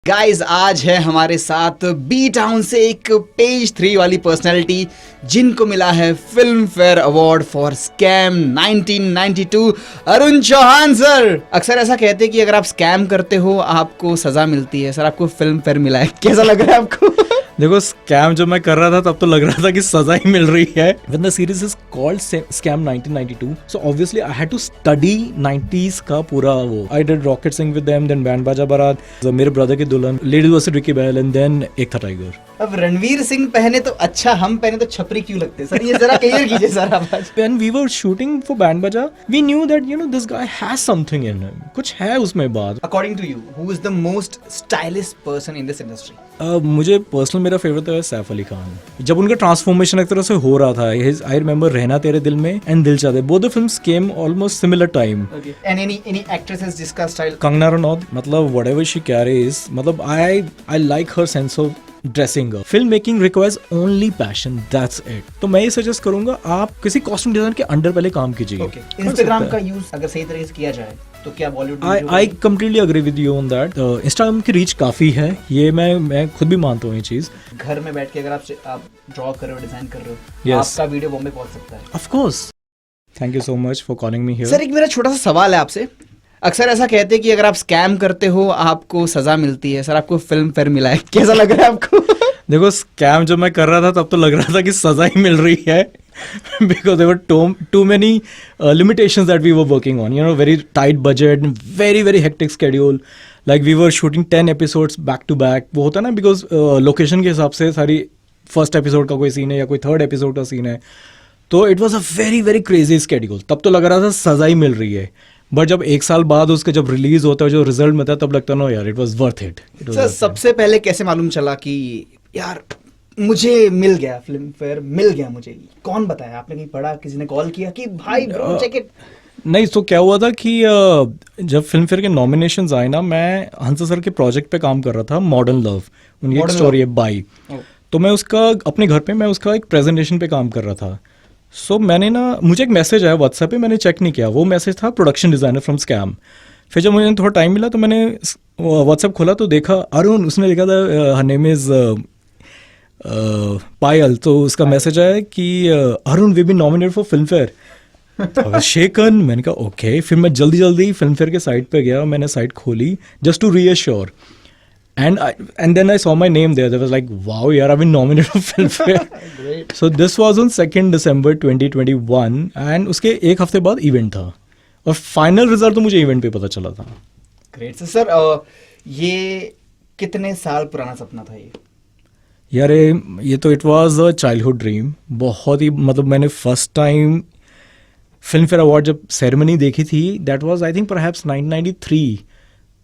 Guys आज है हमारे साथ बी टाउन से एक पेज 3 वाली पर्सनैलिटी जिनको मिला है Filmfare award for Scam 1992, Arun Chauhan sir. अक्सर ऐसा कहते हैं कि अगर आप स्कैम करते हो आपको सजा मिलती है। सर आपको फिल्म फेयर मिला है, कैसा लग रहा है आपको? देखो, स्कैम जब मैं कर रहा था तब तो लग रहा था कि सजा ही मिल रही है। When the series is called Scam 1992, so obviously I had to study 90s का पूरा वो. I did Rocket Sing with them, then Band Baja Barat, मेरे ब्रदर की दुल्हन, Ladies vs Ricky Bell, and then एक था टाइगर. अब रणवीर सिंह पहने तो अच्छा, हम पहने तो छपरी क्यों लगते हैं सर? ये जरा क्लियर कीजिए सर आप आज. When we were shooting for Band Baja, we knew that this guy has something in him. कुछ है उसमें बात. According to you, who is the most stylish person in this industry? मुझे पर्सनल मेरा favourite है सैफ अली खान। जब उनका ट्रांसफॉर्मेशन एक तरह से हो रहा था, आई रिमेंबर रहना तेरे दिल में and Dil Chahte, both the films came almost similar time. And any actresses जिसका स्टाइल? कंगना रनौत, मतलब व्हाटएवर शी कैरीज, मतलब I like her sense of dressing. Film making requires only passion, that's it. तो मैं ये सजेस्ट करूंगा आप किसी कॉस्ट्यूम डिजाइन के अंडर पहले काम कीजिए। इंस्टाग्राम का यूज अगर सही तरीके से किया जाए तो क्या Bollywood? I completely agree with you on that. Instagram की रीच काफी है, ये मैं खुद भी मानता हूँ ये चीज। घर में बैठ के अगर आप ड्रॉ कर रहे हो, डिजाइन कर रहे हो, yes, आपका वीडियो बॉम्बे पहुंच सकता है। Of course. Thank you so much for calling me here. Sir एक मेरा छोटा सा सवाल है आपसे। अक्सर ऐसा कहते हैं कि अगर आप स्कैम करते हो आपको सजा मिलती है। सर आपको फिल्म फेयर मिला है, कैसा लग रहा है आपको? देखो, स्कैम जब मैं कर रहा था तब तो लग रहा था कि सजा ही मिल रही है, because there were too many limitations that we were working on. Very tight budget, very hectic schedule. Like we were shooting 10 episodes back to back. वो होता है ना, because location के हिसाब से सारी first episode का कोई सीन है या कोई third episode का सीन है, तो it was a very crazy schedule. तब तो लग रहा था सजा ही मिल रही है, बट जब एक साल बाद उसके जब रिलीज होता है, जो रिजल्ट मिलता है, तब लगता है नो यार, it was worth it. Sir सबसे पहले कैसे मालूम चला कि यार मुझे मिल गया, फिल्म फेयर मिल गया मुझे? कौन बताया? आपने कहीं पढ़ा, किसी ने कॉल किया कि भाई ब्रो चेक इट? नहीं, तो क्या हुआ था कि जब फिल्म फेयर के नॉमिनेशंस आए ना, मैं हंसा सर के प्रोजेक्ट पे काम कर रहा था, मॉडर्न लव, उनकी एक स्टोरी है बाई। तो मैं उसका अपने घर पे मैं उसका एक प्रेजेंटेशन पे काम कर रहा था। सो मैंने मुझे एक मैसेज आया व्हाट्सएप पे, मैंने चेक नहीं किया, वो मैसेज था प्रोडक्शन डिजाइनर फ्रॉम स्कैम। फिर जब मुझे थोड़ा टाइम मिला तो मैंने व्हाट्सएप खोला तो देखा अरुण, उसने लिखा था हर नेम इज पायल। तो उसका मैसेज आया कि Arun we been nominated for Filmfare. Shaken, मैंने कहा ओके। फिर मैं जल्दी फिल्म फेयर के साइट पे गया, मैंने साइट खोली just to reassure, and then I saw my name there. There was like, wow, yaar, I've been nominated for Filmfare. Great. So this was on 2nd December 2021 and उसके एक हफ्ते बाद event था और फाइनल रिजल्ट तो मुझे event पे पता चला था। ग्रेट। सर ये कितने साल पुराना सपना था ये? यार ये तो it was a childhood dream. बहुत ही, मतलब मैंने first time film fair award जब सेरेमनी देखी थी, that was I think perhaps 1993।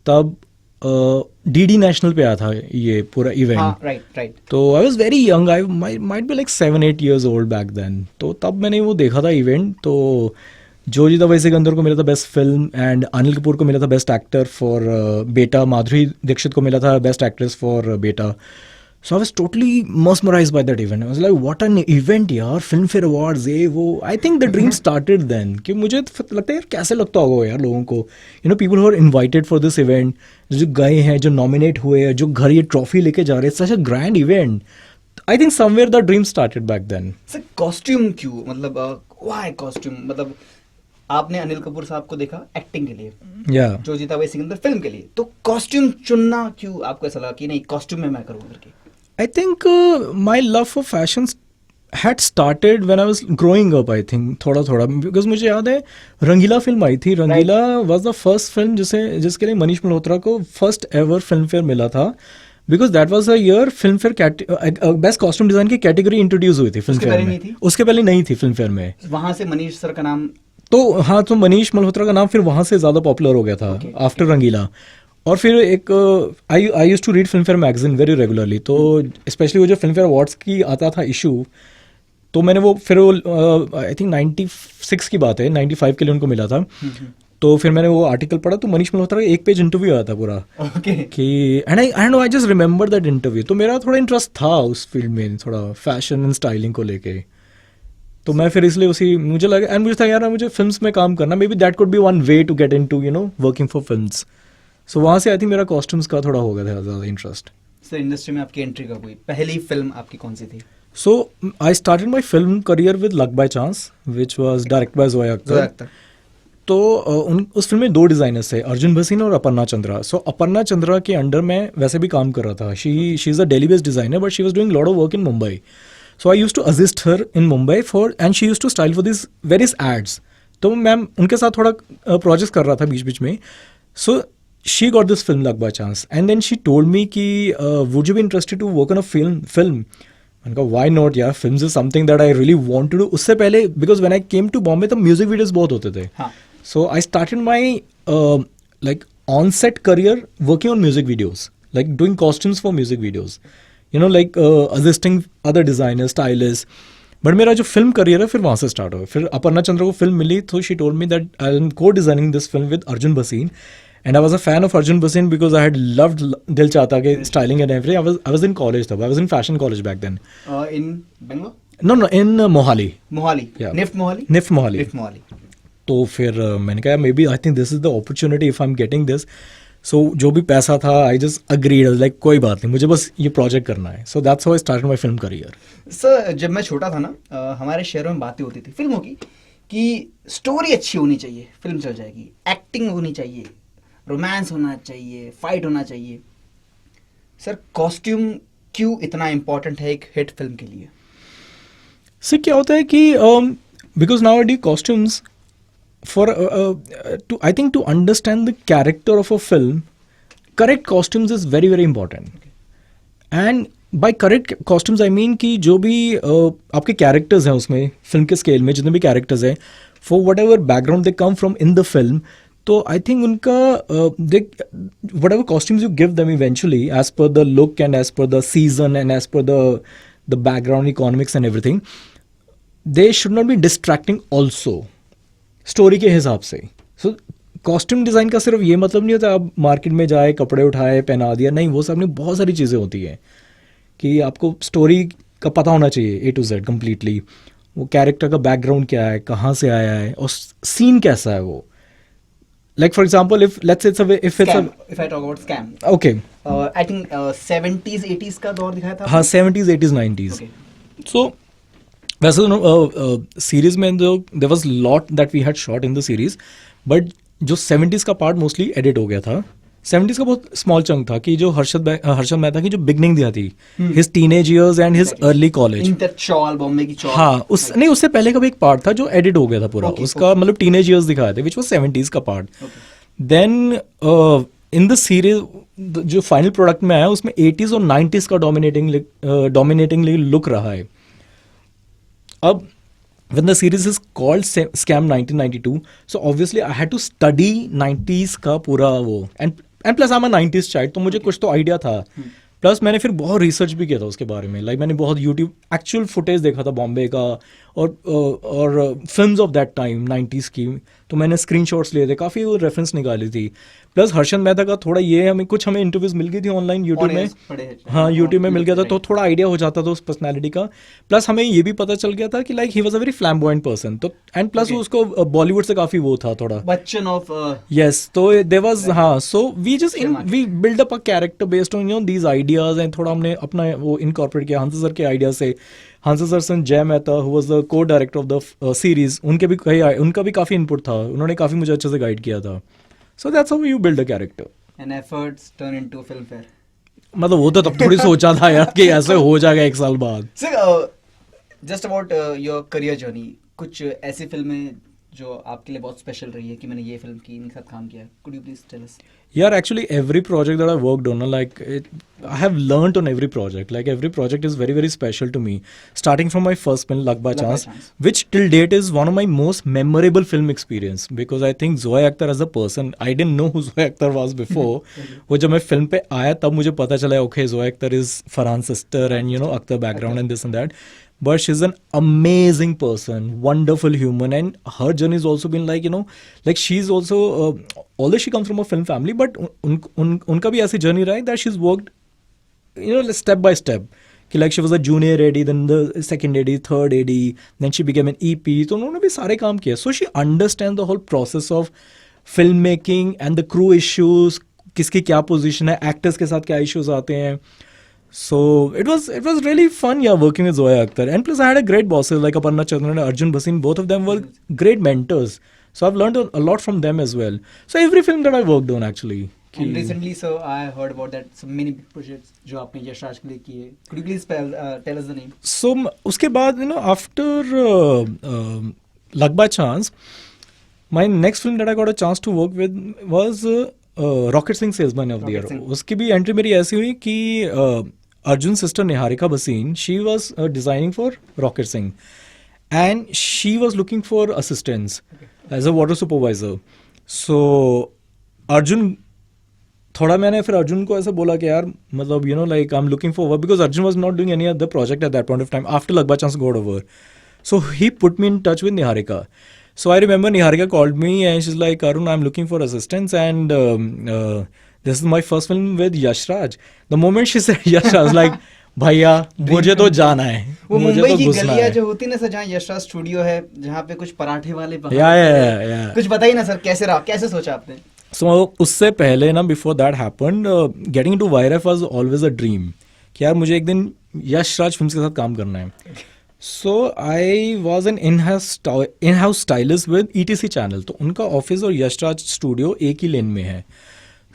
तब डीडी नेशनल पे आया था ये पूरा इवेंट। राइट। तो I was very young, I might be like 7-8 years old back then. तो तब मैंने वो देखा था इवेंट। तो जो जीता वैसे सिकंदर को मिला था best film, and Anil Kapoor को मिला था बेस्ट एक्टर फॉर बेटा, माधुरी दीक्षित को मिला था बेस्ट एक्ट्रेस फॉर बेटा। So I was totally mesmerized by that event. I was like, what an event यार, फिल्म फेयर अवार्ड्स, ये वो। I think the dream started then, कि मुझे लगता है यार कैसे लगता होगा यार लोगों को, people who are invited for this event, जो गए हैं, जो नॉमिनेट हुए हैं, जो घर ये ट्रॉफी लेके जा रहे हैं, such a grand event. I think somewhere the dream started back then. Sir costume क्यों, मतलब व्हाई कॉस्ट्यूम? मतलब आपने अनिल कपूर साहब को देखा एक्टिंग के लिए, जो जीता वही सिकंदर फिल्म के लिए, तो कॉस्ट्यूम चुनना क्यों आपको ऐसा लगा कि नहीं कॉस्ट्यूम में मैं करूँ करके? I think my love for fashion had started when I was growing up, I think, थोड़ा because मुझे याद है रंगीला फिल्म आई थी। रंगीला was the first film जिसके लिए मनीष मल्होत्रा को फर्स्ट एवर फिल्म फेयर मिला था, because that was a year film fair best costume design की कैटेगरी इंट्रोड्यूस हुई थी फिल्म फेयर में। उसके पहले नहीं थी फिल्म फेयर में। वहाँ से मनीष सर का नाम, तो हाँ, तो मनीष मल्होत्रा का नाम फिर वहाँ से ज़्यादा पॉपुलर हो गया था आफ्टर रंगीला। और फिर एक I used to read Filmfare magazine very regularly, तो स्पेशली वो जो फिल्म फेयर अवार्ड्स की आता था इशू, तो मैंने वो फिर आई थिंक 96 की बात है, 95 के लिए उनको मिला था। तो फिर मैंने वो आर्टिकल पढ़ा, तो मनीष मल्होत्रा का एक पेज इंटरव्यू आया था पूरा कि I just remember that interview. तो मेरा थोड़ा इंटरेस्ट था उस फील्ड में, थोड़ा फैशन एंड स्टाइलिंग को लेके। तो मैं फिर इसलिए उसी मुझे लगा, एंड मुझे था यार मुझे फिल्म्स में काम करना, maybe that could be one way to get into working for films. So वहाँ से आई थिंक मेरा कॉस्ट्यूम्स का थोड़ा हो गया था ज़्यादा इंटरेस्ट. सर इंडस्ट्री में आपकी एंट्री कब हुई? पहली फिल्म आपकी कौन सी थी? So I started my film career with Luck by Chance, which was directed by Zoya Akhtar. Zoya Akhtar. तो उस फिल्म में 2 डिज़ाइनर्स थे, अर्जुन भसीन और अपर्णा चंद्रा. सो अपर्णा चंद्रा के अंडर मैं वैसे भी काम कर रहा था. She is a Delhi based designer but she was doing lot of work in Mumbai. So I use to assist her in Mumbai for and she use to style for this various ads. तो ma'am उनके साथ थोड़ा project कर रहा था बीच बीच में. So she got this film luck by chance and then she told me कि would you be interested to work on a film. मैंने कहा व्हाई नॉट यार, films is something that I really want to do. उससे पहले because when I came to Bombay तब music videos बहुत होते थे. हाँ. So I started my like on-set career working on music videos, like doing costumes for music videos. You know, like assisting other designers, stylists. But मेरा जो film career है फिर वहाँ से start हुआ. फिर अपर्णा चंद्रा को film मिली तो she told me that I am co-designing this film with Arjun Bhasin. And I was a fan of Arjun Bhasin because I had loved Dil Chahta Ke styling and everything. I was in college though. I was in fashion college back then. In Bangalore? No, in Mohali. Mohali. Yeah. NIFT Mohali? NIFT Mohali. NIFT Mohali. तो फिर मैंने कहा maybe I think this is the opportunity if I am getting this. So जो भी पैसा था I just agreed like कोई बात नहीं, मुझे बस ये प्रोजेक्ट करना है. So that's how I started my film career. Sir जब मैं छोटा था ना हमारे शहरों में बातें होती थी फिल्मों की कि स्टोरी अच्छी होनी चाहिए फिल्म चल जाएगी, एक्टिंग होनी चाहिए, रोमांस होना चाहिए, फाइट होना चाहिए. सर कॉस्ट्यूम क्यों इतना इम्पोर्टेंट है एक हिट फिल्म के लिए? सर क्या होता है कि because now I do costumes for to I think to understand the character of a film, correct costumes is very very important. Okay. And by correct costumes I mean कि जो भी आपके characters हैं उसमें फिल्म के scale में जितने भी characters हैं for whatever background they come from in the film, तो I think उनका whatever costumes you give them eventually as per the look and as per the season and as per the background economics and everything, they should not be distracting also story के हिसाब से. सो costume design का सिर्फ ये मतलब नहीं होता आप मार्केट में जाए कपड़े उठाए पहना दिया, नहीं, वो सब में बहुत सारी चीज़ें होती हैं कि आपको स्टोरी का पता होना चाहिए A to Z कम्प्लीटली. वो कैरेक्टर का बैकग्राउंड क्या है, कहाँ से आया है और सीन कैसा है वो. Like for example if let's if I talk about scam. Okay. I think 70s 80s का दौर दिखाया था. हाँ 70s 80s 90s. सो वैसे तो सीरीज में जो there was lot that we had shot in the series, but जो 70s का पार्ट मोस्टली एडिट हो गया था. 70s का बहुत स्मॉल चंक था कि जो हर्षद मेहता की जो बिगनिंग दिया थी, his teenage years and his early college. Bombay की चौल. हाँ नहीं उससे पहले का भी एक पार्ट था जो एडिट हो गया था पूरा. उसका मतलब टीनेज इयर्स दिखाए थे विच वाज 70s का part. Then in the series जो फाइनल प्रोडक्ट में आया उसमें 80s और 90s का डोमिनेटिंगली लुक रहा है. अब when the series is called Scam 1992, so obviously I had to study 90s का पूरा वो and plus I'm a 90s child, तो मुझे कुछ तो आइडिया था. प्लस मैंने फिर बहुत रिसर्च भी किया था उसके बारे में. लाइक मैंने बहुत यूट्यूब एक्चुअल फुटेज देखा था बॉम्बे का और films of that time 90s की. तो मैंने स्क्रीनशॉट्स लिए थे, काफ़ी वो रेफरेंस निकाली थी. प्लस हर्षद मेहता का थोड़ा ये हमें इंटरव्यूज मिल गई थी ऑनलाइन यूट्यूब में. हाँ यूट्यूब में मिल गया था तो थोड़ा आइडिया हो जाता था उस पर्सनैलिटी का. प्लस हमें ये भी पता चल गया था कि like he was a very flamboyant person. तो एंड प्लस उसको बॉलीवुड से काफ़ी वो था थोड़ा बच्चन ऑफ यस. तो देयर वाज हाँ so we build up a character based on you know these ideas and थोड़ा हमने अपना वो इनकॉर्पोरेट किया हंस सर के आइडिया से. हंस सर सन जय मेहता हु वाज द को डायरेक्टर ऑफ द सीरीज, उनका भी काफ़ी इनपुट था. उन्होंने काफ़ी मुझे अच्छे से गाइड किया था. So that's how you build a character. And efforts turn into film fair. मतलब वो तो तब थोड़ी सोचा था यार कि ऐसे हो जाएगा एक साल बाद. Sir just about your career journey, कुछ ऐसी फिल्में जो आपके लिए बहुत स्पेशल रही है कि मैंने ये फिल्म की इनके साथ काम किया है, could you please tell us? Yeah, actually every project that I worked on, I have learned on every project. Like every project is very very special to me. Starting from my first film, Luck by Chance, which till date is one of my most memorable film experience. Because I think Zoya Akhtar as a person, I didn't know who Zoya Akhtar was before. वो जब मैं film पे आया तब मुझे पता चला okay Zoya Akhtar is Farhan's sister and you know Akhtar background and this and that. But she's an amazing person, wonderful human, and her journey has also been like, you know, like she's also, although she comes from a film family, but unka bhi aisi journey raha that she's worked, you know, step by step. Like she was a junior AD, then the second AD, third AD, then she became an EP. So उन्होंने भी सारे काम किए. So she understands the whole process of filmmaking and the crew issues, किसकी क्या position है, actors के साथ क्या इश्यूज आते हैं. So it was really fun, yeah, working with Zoya Akhtar. And plus I had a great bosses like Aparna Chandran and Arjun Bhasin. Both of them were great mentors. So I've learned a lot from them as well. So every film that I worked on actually. And recently, so I heard about that so many big projects जो आपने यश राज के लिए किए. Could you please tell us the name? So उसके बाद after Luck by Chance, my next film that I got a chance to work with was Rocket Singh Salesman of the Year. उसकी भी entry मेरी ऐसी हुई कि Arjun sister Niharika Bhasin, she was designing for rocket Singh and she was looking for assistance as a water supervisor. So Arjun थोड़ा मैंने फिर अर्जुन को ऐसा बोला कि यार मतलब like I am looking for work because Arjun was not doing any other project at that point of time after luck by chance God over. So he put me in touch with Niharika. So I remember Niharika called me and she's like, Arun, I'm looking for assistance and this is my first film with Yash Raj. The moment she said Yash Raj, I was like, भैया मुझे तो जाना है, वो मुझे मुंबई तो की घुसना गलियां है. जो होती ना सर, जहाँ यश राज स्टूडियो है, जहाँ पे कुछ पराठे वाले बाहर या कुछ बताइए ना सर, कैसे रहा, कैसे सोचा आपने? सो उससे पहले ना, before that happened, getting to YRF was always a dream कि यार मुझे एक दिन यश राज फिल्म्स के साथ काम करना है. So I was an in house stylist with ETC channel. तो उनका ऑफिस और यश राज स्टूडियो एक ही लेन में है.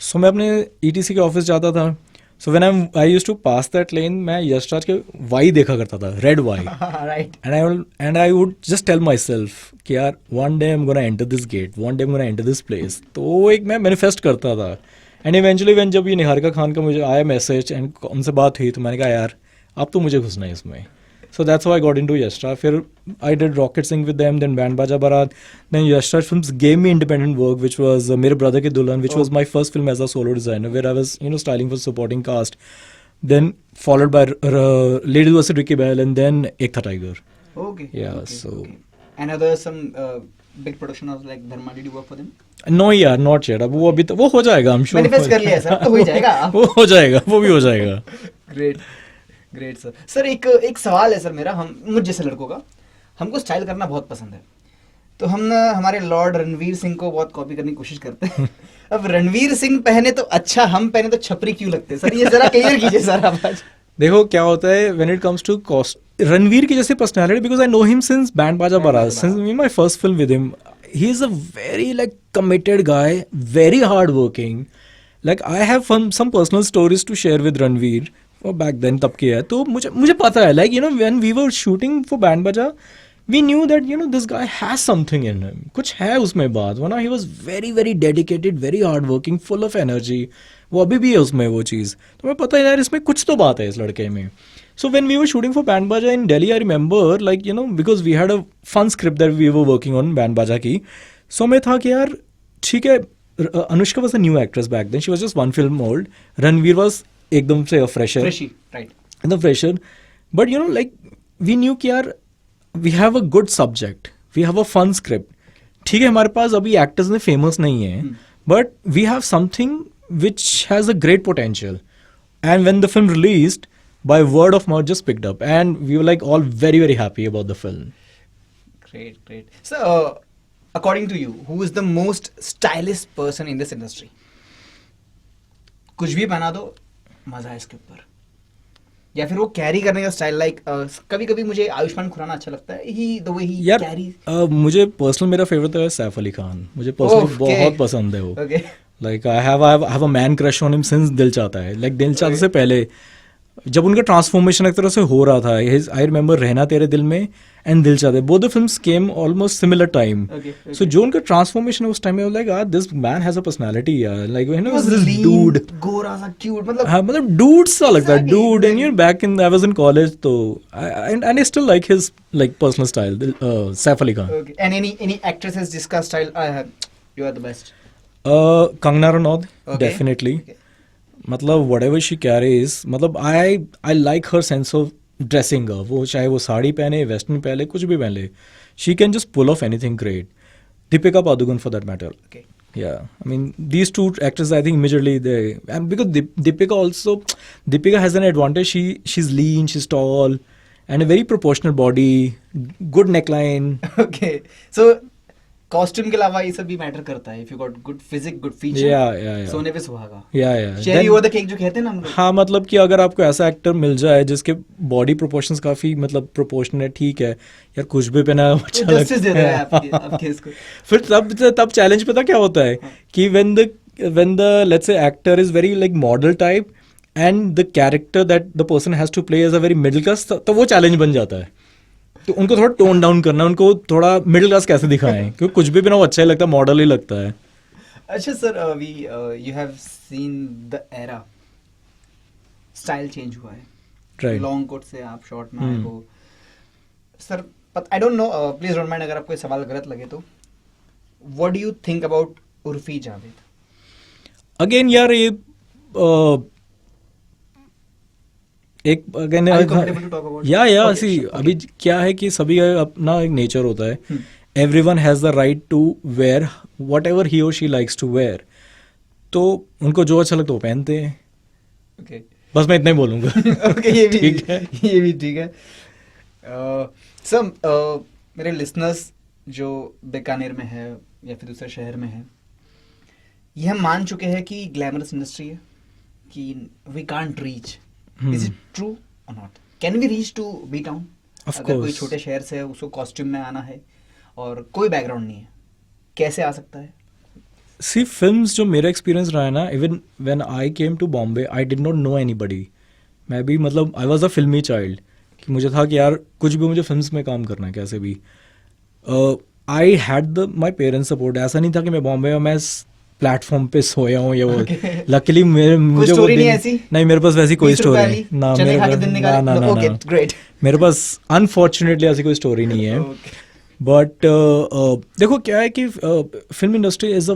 सो मैं अपने ETC के ऑफिस जाता था. So when I used to pass that lane, मैं यश राज के वाई देखा करता था, red Y. Right. And I would just tell myself कि यार one day I am gonna enter this gate, one day I am gonna enter this place. तो वो एक मैं मैनिफेस्ट करता था. एंड इवेंचुअली व्हेन जब ये निहारिका खान का मुझे आया मैसेज एंड उनसे बात हुई, तो मैंने कहा यार अब तो मुझे घुसना है इसमें. So that's how I got into Yash Raj. फिर I did Rocket Singh with them, then Band Baja Barat. Then Yash Raj films gave me independent work, which was मेरे brother की दुल्हन, which was my first film as a solo designer, where I was styling for supporting cast. Then followed by Lady Lucy Ricky Bell, and then Ek Tha Tiger. Okay. Yeah. Okay, So. Okay. And are there some big production houses like Dharma? Did you work for them? No यार, not yet. अब वो अभी तो वो हो जाएगा, I'm sure. Manifest कर लिया सर, तो हो ही जाएगा. वो हो जाएगा, वो भी हो जाएगा. Great. Great sir. सर एक सवाल है सर मेरा, हम मुझ जैसे लड़कों का, हमको स्टाइल करना बहुत पसंद है. तो हम ना हमारे लॉर्ड रणवीर सिंह को बहुत कॉपी करने की कोशिश करते हैं. अब रणवीर सिंह पहने तो अच्छा, हम पहने तो छपरी क्यों लगते हैं सर? ये जरा क्लियर कीजिए सर आप आज. देखो क्या होता है when it comes to cost, Ranveer की जैसे personality, because I know him since Band Baaja Baaraat, since my first film with him. He is a very like committed guy, very hard working. Like I have some personal stories to share with Ranveer और back then तब की है. तो मुझे पता है like when we were shooting for band Baaja, we knew that this guy has something in him, कुछ है उसमें बात. वरना he was very very dedicated, very hard working, full of energy. वो अभी भी है उसमें वो चीज़. तो मैं पता है यार इसमें कुछ तो बात है इस लड़के में. So when we were shooting for band Baaja in Delhi, I remember like because we had a fun script that we were working on band Baaja की. सो मैं था कि यार ठीक है, Anushka was a new actress back then, she was just one film old. Ranveer was एकदम से fresher, right, एकदम fresher. But like we knew कि यार we have a good subject, we have a fun script. ठीक है, हमारे पास अभी एक्टर्स ने फेमस नहीं है, but we have something which has a great potential. And when the film released, by word of mouth just picked up, and we were like all very very happy about the film. Great. So according to you, who is the most stylish person in this industry? कुछ भी पहना दो, मजा है इसके ऊपर. या फिर वो कैरी करने का स्टाइल, लाइक कभी कभी मुझे आयुष्मान खुराना अच्छा लगता है, ही द वे ही कैरी. मुझे पर्सनल मेरा फेवरेट है सैफ अली खान. मुझे पर्सनली बहुत पसंद है वो. Like I have a man crush on him since दिल चाहता है. लाइक दिल चाहता से पहले जब उनका ट्रांसफॉर्मेशन एक तरह से हो रहा था, आई रिमेंबर रहना तेरे दिल में and Dil Chahte, both the films came almost similar time. So जो उनका ट्रांसफॉर्मेशन उस टाइम में, like this man has a personality यार, लाइक दिस डूड, गोरा सा क्यूट, मतलब हाँ, मतलब डूड सा लगता है, dude. And back in I was in college, तो and I still like his like personal style, Saif Ali Khan. And any actresses जिसका style you are the best? Kangana Ranaut, definitely. मतलब whatever she carries, मतलब I like her sense of dressing up. वो चाहे वो साड़ी पहने, western पहले, कुछ भी पहन ले, she can just pull off anything great. Deepika Padukone for that matter. Okay. Yeah, I mean these two actors, I think immediately and because Deepika has an advantage. She's lean, she's tall, and a very proportional body, good neckline. Okay, so costume के अलावा ये सब भी matter करता है, if you got good physique, good feature, या सोने पे सुहागा, या चेरी ओवर द केक जो कहते हैं ना हम लोग। हाँ, मतलब कि अगर आपको ऐसा एक्टर मिल जाए जिसके बॉडी प्रोपोर्शंस काफी मतलब प्रोपोर्शनल है, ठीक है यार, कुछ भी पहना अच्छा जस्टिस दे रहा है लगता आपके इसको। फिर तब चैलेंज पता क्या होता है कि when the let's say actor is very like model type and the character that the person has to play as a very middle class, तो वो चैलेंज बन जाता है। तो उनको थोड़ा टोन डाउन करना, उनको थोड़ा मिडिल क्लास कैसे दिखाएं, क्योंकि कुछ भी पहना वो अच्छा ही लगता है, मॉडल ही लगता है। अच्छा sir, you have seen the era, style change हुआ है, Right. लॉन्ग कोट से आप शॉर्ट में आए हो sir. I don't know, please don't mind अगर आपको ये सवाल गलत लगे तो, what do you think about Urfi Javed? Again यार ये एक again Are you comfortable to talk about या it? Okay, see sure, okay. अभी क्या है कि सभी का अपना एक नेचर होता है, everyone has the right to wear whatever he और शी लाइक्स टू वेयर, तो उनको जो अच्छा लगता है वो पहनते हैं। ओके बस मैं इतना ही बोलूँगा। ओके, ये भी ठीक है। ये भी ठीक है। सर, मेरे लिसनर्स जो बीकानेर में है या फिर दूसरे शहर में है, ये हम मान चुके हैं कि ग्लैमरस इंडस्ट्री है, कि we can't reach. Is it true और not? Can we reach to B town? Of अगर कोई course. छोटे शहर से है, उसको कॉस्ट्यूम में आना है और कोई बैकग्राउंड नहीं है, कैसे आ सकता है? सी फिल्म्स जो मेरा एक्सपीरियंस रहा है ना, even when I came to Bombay I did not know anybody. मैं भी मतलब आई वाज अ फिल्मी चाइल्ड, कि मुझे था कि यार कुछ भी मुझे फिल्म्स में काम करना है कैसे भी। I had the my parents support. ऐसा नहीं था कि मैं बॉम्बे में मैं प्लेटफॉर्म पे सोया हूँ या वो। लकीली मुझे स्टोरी नहीं ऐसी? नहीं, मेरे पास वैसी कोई 20 रुपए स्टोरी वाली? ना, चने मेरे खा के पास दिन ना निकाले? ना No, ना okay, ना। great. मेरे पास अनफॉर्चुनेटली ऐसी कोई स्टोरी नहीं है। Okay. बट देखो क्या है कि film industry is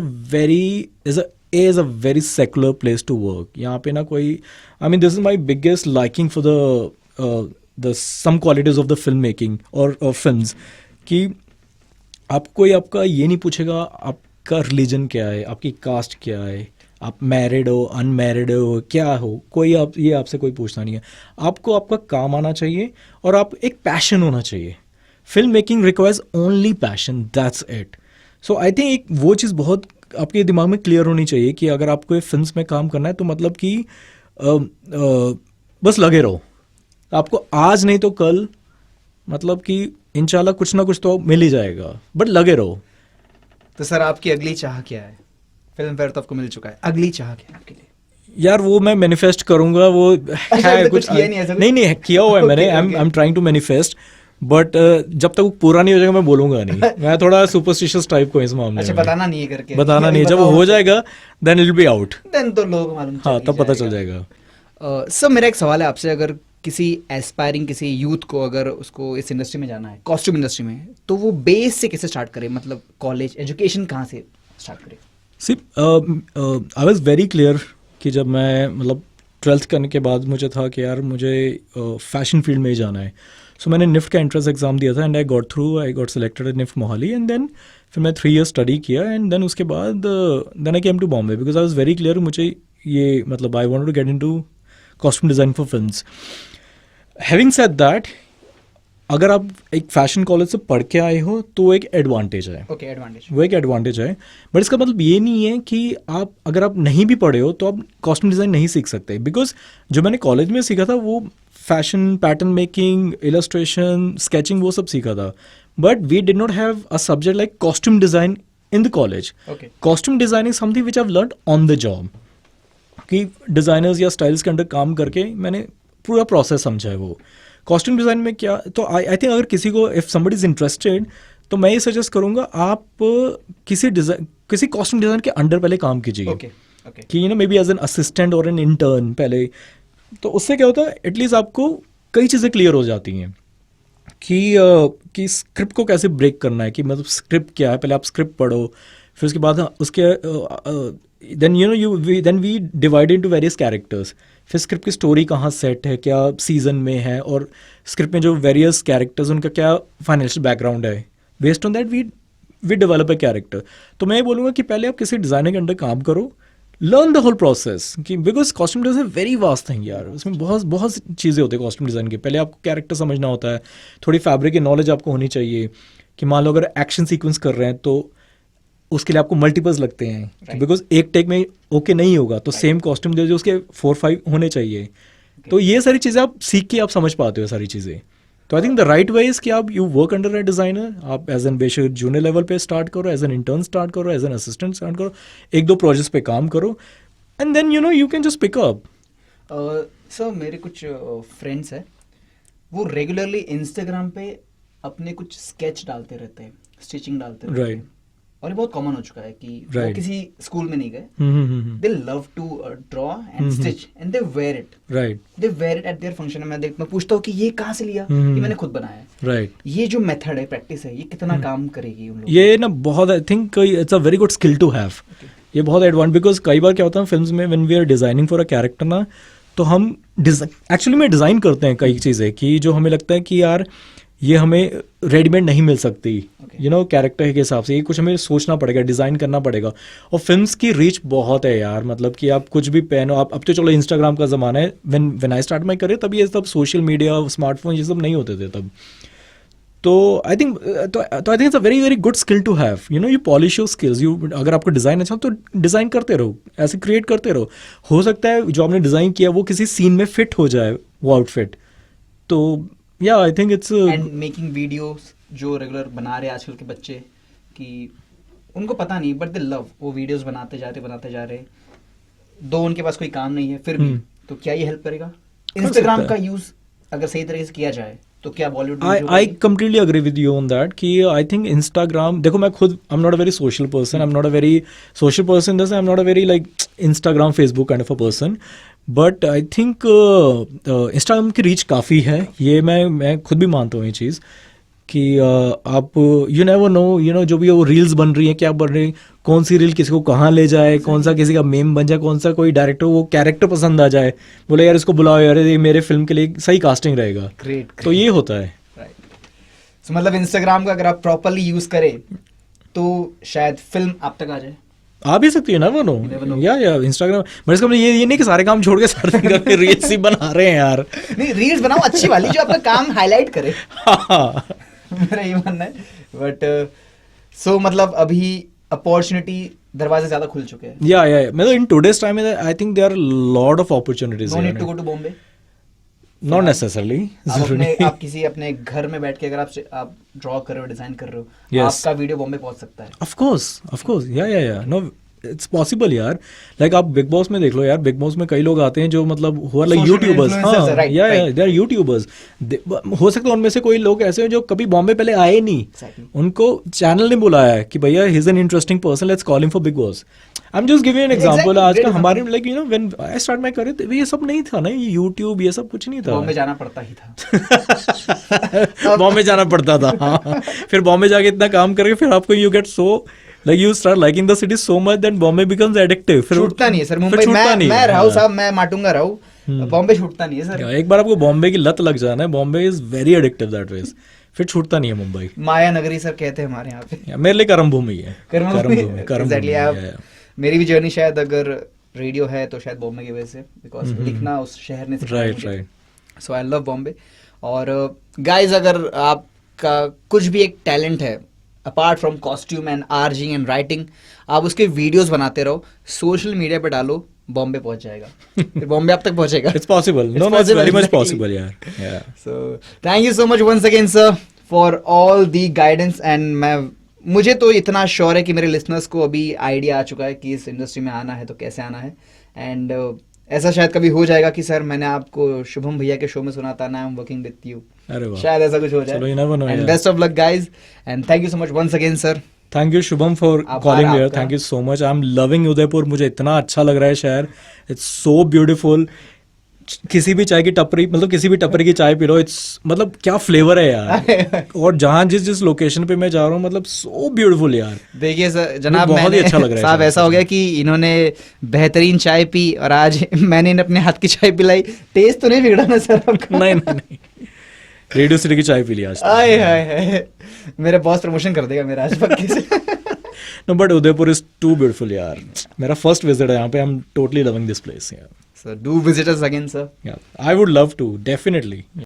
a very secular place to work. यहाँ पे ना कोई, I mean this is my biggest liking for the some qualities of the film making और फिल्म्स, कि आप कोई आपका ये नहीं पूछेगा आपका रिलीजन क्या है, आपकी कास्ट क्या है, आप मैरिड हो, अनमैरिड हो, क्या हो, कोई ये आपसे कोई पूछना नहीं है। आपको आपका काम आना चाहिए और आप एक पैशन होना चाहिए। Film making requires only passion, that's it. So I think एक वो चीज़ बहुत आपके दिमाग में क्लियर होनी चाहिए कि अगर आपको फिल्म्स में काम करना है तो मतलब कि बस लगे रहो। आपको आज नहीं तो कल मतलब कि इंशाल्लाह कुछ ना कुछ तो मिल ही जाएगा, बट लगे रहो। तो सर, आपकी अगली चाह क्या है? फिल्म फेयर तो आपको मिल चुका है, अगली चाह क्या है आपके लिए? यार वो मैं मैनिफेस्ट करूंगा, वो अच्छा, है अभी कुछ किया नहीं ऐसा कुछ? नहीं किया हुआ है मैंने। Okay, I okay. Am trying to manifest, but जब तक वो पूरा नहीं हो जाएगा मैं बोलूंगा नहीं। मैं थोड़ा सुपरस्टिशियस टाइप को इस मामले अच्छा, में बताना नहीं है करके? बताना नहीं है। जब वो हो जाएगा then it will be out. Then तो लोग मालूम हाँ, चल ही तब पता चल जाएगा। सर, मेरा एक सवाल है आपसे, अगर किसी एस्पायरिंग किसी यूथ को अगर उसको इस इंडस्ट्री में जाना है, कॉस्ट्यूम इंडस्ट्री में, तो वो बेस से कैसे स्टार्ट करे? मतलब कॉलेज एजुकेशन कहाँ से स्टार्ट करे? सी आई वाज वेरी क्लियर कि जब मैं मतलब 12th करने के बाद मुझे था कि यार मुझे फैशन फील्ड में ही जाना है। सो मैंने निफ्ट का एंट्रेंस एग्जाम दिया था and I got selected at NIFT Mohali, and then फिर मैं 3 years स्टडी किया, एंड देन उसके बाद then I came to Bombay because I was very clear मुझे ये मतलब I wanted to get into costume design for films. Having said that, अगर आप एक फैशन कॉलेज से पढ़ के आए हो तो एक एडवांटेज है। Okay, advantage. वो एक एडवांटेज है, बट इसका मतलब ये नहीं है कि आप अगर आप नहीं भी पढ़े हो तो आप कॉस्ट्यूम डिज़ाइन नहीं सीख सकते। बिकॉज जो मैंने कॉलेज में सीखा था वो fashion, pattern making, illustration, sketching, वो सब सीखा था, but we did not have a subject like costume design in the college. Okay, costume design is something which I learn on the job, कि डिज़ाइनर्स या स्टाइल्स के under काम करके मैंने पूरा प्रोसेस समझा है। वो कॉस्ट्यूम डिज़ाइन में क्या, तो आई थिंक अगर किसी को इफ़ समबडी इज़ इंटरेस्टेड तो मैं ये सजेस्ट करूँगा आप किसी कॉस्ट्यूम डिज़ाइन के अंडर पहले काम कीजिए। Okay, okay. कि you know maybe as an assistant और एन इंटर्न पहले, तो उससे क्या होता है एटलीस्ट आपको कई चीज़ें क्लियर हो जाती हैं कि स्क्रिप्ट को कैसे ब्रेक करना है, कि मतलब स्क्रिप्ट क्या है, पहले आप स्क्रिप्ट पढ़ो, फिर उसके बाद उसके then we divide into various characters. फिर स्क्रिप्ट की स्टोरी कहाँ सेट है, क्या सीजन में है, और स्क्रिप्ट में जो वेरियस कैरेक्टर्स उनका क्या फाइनेंशियल बैकग्राउंड है, based on that we develop a character. तो मैं ये बोलूँगा कि पहले आप किसी डिज़ाइनर के अंडर काम करो, लर्न द होल प्रोसेस, कि because costume design very vast thing यार, उसमें बहुत चीज़ें होती है कॉस्ट्यूम डिज़ाइन की। पहले आपको कैरेक्टर समझना होता है, थोड़ी फैब्रिक की नॉलेज आपको होनी चाहिए, कि मान लो अगर एक्शन सीक्वेंस कर रहे हैं तो उसके लिए आपको मल्टीपल्स लगते हैं, बिकॉज एक टेक में ओके नहीं होगा, तो सेम कॉस्ट्यूम जो उसके 4-5 होने चाहिए। तो ये सारी चीज़ें आप सीख के आप समझ पाते हो सारी चीज़ें। तो I think the right way is कि आप you work under a designer, आप एज एन बेशक जूनियर लेवल पे स्टार्ट करो, एज एन इंटर्न स्टार्ट करो, एज एन असिस्टेंट स्टार्ट करो, 1-2 प्रोजेक्ट्स पे काम करो, and then you can just pick up. Sir मेरे कुछ फ्रेंड्स हैं, वो रेगुलरली इंस्टाग्राम पे अपने कुछ स्केच डालते रहते हैं, स्टिचिंग डालते रहते हैं, और ये बहुत कॉमन हो चुका है कि वो किसी स्कूल में नहीं गए, they love to draw and stitch and they wear it, they wear it at their function. मैं पूछता हूँ कि ये कहाँ से लिया, ये मैंने खुद बनाया है। ये जो मेथड है, प्रैक्टिस है, ये कितना काम करेगी उन लोगों? ये ना बहुत, I think it's a very good skill to have. ये बहुत एडवांस, बिकॉज कई बार क्या होता है फिल्म्स में, when we are designing for a character ना, तो हम एक्चुअली में डिज़ाइन करते हैं कई चीज़ें कि जो हमें लगता है कि यार ये हमें रेडीमेड नहीं मिल सकती, कैरेक्टर के हिसाब से, ये कुछ हमें सोचना पड़ेगा, डिज़ाइन करना पड़ेगा। और फिल्म्स की रीच बहुत है यार, मतलब कि आप कुछ भी पहनो, आप अब तो चलो इंस्टाग्राम का ज़माना है, when I start my career तब ये सब सोशल मीडिया, स्मार्टफोन ये सब नहीं होते थे तब। तो I think it's a very very good skill to have, you polish your skills. अगर आपको डिज़ाइन अच्छा तो डिज़ाइन करते रहो, ऐसे क्रिएट करते रहो। हो सकता है जो आपने डिज़ाइन किया वो किसी सीन में फिट हो जाए, वो आउटफिट। तो या आई think it's and making videos जो रेगुलर बना रहे आजकल के बच्चे, कि उनको पता नहीं बट दे लव, वो वीडियोस बनाते जा रहे, दो उनके पास कोई काम नहीं है फिर भी, तो क्या ये हेल्प करेगा? इंस्टाग्राम का यूज अगर सही तरीके से किया जाए तो क्या Bollywood? I completely agree with you on that कि आई थिंक इंस्टाग्राम, देखो मैं खुद I am not a very social person, I am not a very social person, I am not a very like Instagram Facebook kind of a person, but I think Instagram की reach काफ़ी है। ये मैं खुद भी मानता हूँ ये चीज़ कि आप यू नेवर नो, जो भी वो रील्स बन रही हैं, क्या बन रही है, कौन सी रील किसी को कहाँ ले जाए, कौन सा किसी का मेम बन जाए, कौन सा कोई डायरेक्टर वो कैरेक्टर पसंद आ जाए, बोले यार इसको बुलाओ यार, ये मेरे फिल्म के लिए सही कास्टिंग रहेगा। ग्रेट। तो ये होता है। So, मतलब इंस्टाग्राम का अगर आप प्रॉपरली यूज करें तो शायद फिल्म आप तक आ जाए, आ भी सकती है ना, वो नो या इंस्टाग्राम, बट इसका मतलब ये नहीं कि सारे काम छोड़ के सारे करके रील्स ही बना रहे हैं यार। नहीं, रील्स बनाओ अच्छी वाली जो आपका काम हाईलाइट करे। हाँ। मेरा ये मानना है। बट सो मतलब अभी अपॉर्चुनिटी, दरवाजे ज्यादा खुल चुके हैं। या मतलब in today's time I think there are lot of opportunities. No need to go to Bombay, not necessarily. आप किसी अपने घर में बैठ के अगर आप ड्रॉ कर रहे हो, डिजाइन कर रहे हो, yes, आपका वीडियो बॉम्बे पहुंच सकता है। ऑफ कोर्स या नो इट्स पॉसिबल यार। लाइक आप बिग बॉस में देख लो यार, बिग बॉस में कई लोग आते हैं जो मतलब हुआ लाइक यूट्यूबर्स, हाँ या दे आर यूट्यूबर्स। हो सकता है उनमें से कोई लोग ऐसे हैं जो कभी बॉम्बे पहले आए नहीं, उनको चैनल ने बुलाया है कि भैया he is an interesting person, let's call him for big boss. I am just giving an example. आज का हमारे like when I start my career ये सब नहीं था ना, ये यूट्यूब ये सब कुछ नहीं था। बॉम्बे जाना पड़ता ही था। बॉम्बे जाना पड़ता था, हाँ। फिर बॉम्बे जाके इतना काम करके फिर आपको you get so like you start liking the city so much that Bombay becomes addictive. फिर छूटता नहीं है सर। मुंबई मैं रहूं साहब, मैं माटूंगा रहूं, बॉम्बे छूटता नहीं है सर। एक बार आपको बॉम्बे की लत लग जाना है, Bombay is very addictive that ways, फिर छूटता नहीं है मुंबई। माया नगरी सर कहते हैं हमारे यहाँ पे। मेरे लिए कर्म भूमि है। कर्म। मेरी भी जर्नी शायद अगर रेडियो है तो शायद बॉम्बे की वजह से, बिकॉज लिखना उस शहर ने सिखाया मुझे। Right. So I love Bombay. और गाइज अगर आपका कुछ भी एक टैलेंट है apart from costume and आर्जिंग and writing, आप उसके वीडियोस बनाते रहो, सोशल मीडिया पे डालो, बॉम्बे पहुंच जाएगा। फिर बॉम्बे आप तक पहुंचेगा। It's possible, no it's very much possible यार। So thank you so much once again sir for all the guidance. And मुझे तो इतना श्योर है कि मेरे लिसनर्स को अभी आइडिया आ चुका है कि इस इंडस्ट्री में आना है तो कैसे आना है। एंड ऐसा शायद कभी हो जाएगा कि सर मैंने आपको शुभम भैया के शो में सुना था ना, I am working with you, शायद ऐसा कुछ हो जाए। And best of luck guys, and thank you so much once again sir. Thank you Shubham for calling here, thank you so much. I am loving Udaipur, मुझे इतना अच्छा लग रहा है शहर, इट्स सो ब्यूटीफुल। किसी भी चाय की टपरी, मतलब किसी भी टपरी की चाय पी लो, इट्स मतलब क्या फ्लेवर है यार। और जहाँ जिस लोकेशन पे मैं जा रहा हूँ, मतलब सो ब्यूटीफुल यार। देखिए सर जनाब, बहुत ही अच्छा लग रहा है साहब। ऐसा हो गया कि इन्होंने बेहतरीन चाय पी और आज मैंने इन्हें अपने हाथ की चाय पिलाई। टेस्ट तो नहीं बिगड़ा ना सर आपका? नहीं, रेडियो सिटी की चाय पी लिया आज। आए हाय, मेरा बॉस प्रमोशन कर देगा मेरा आज पक्के से। No, but Udaipur is too beautiful यार। मेरा फर्स्ट विजिट है यहाँ पे, I'm totally loving this place यार। So do visit us again, sir. Yeah, I would love to, definitely.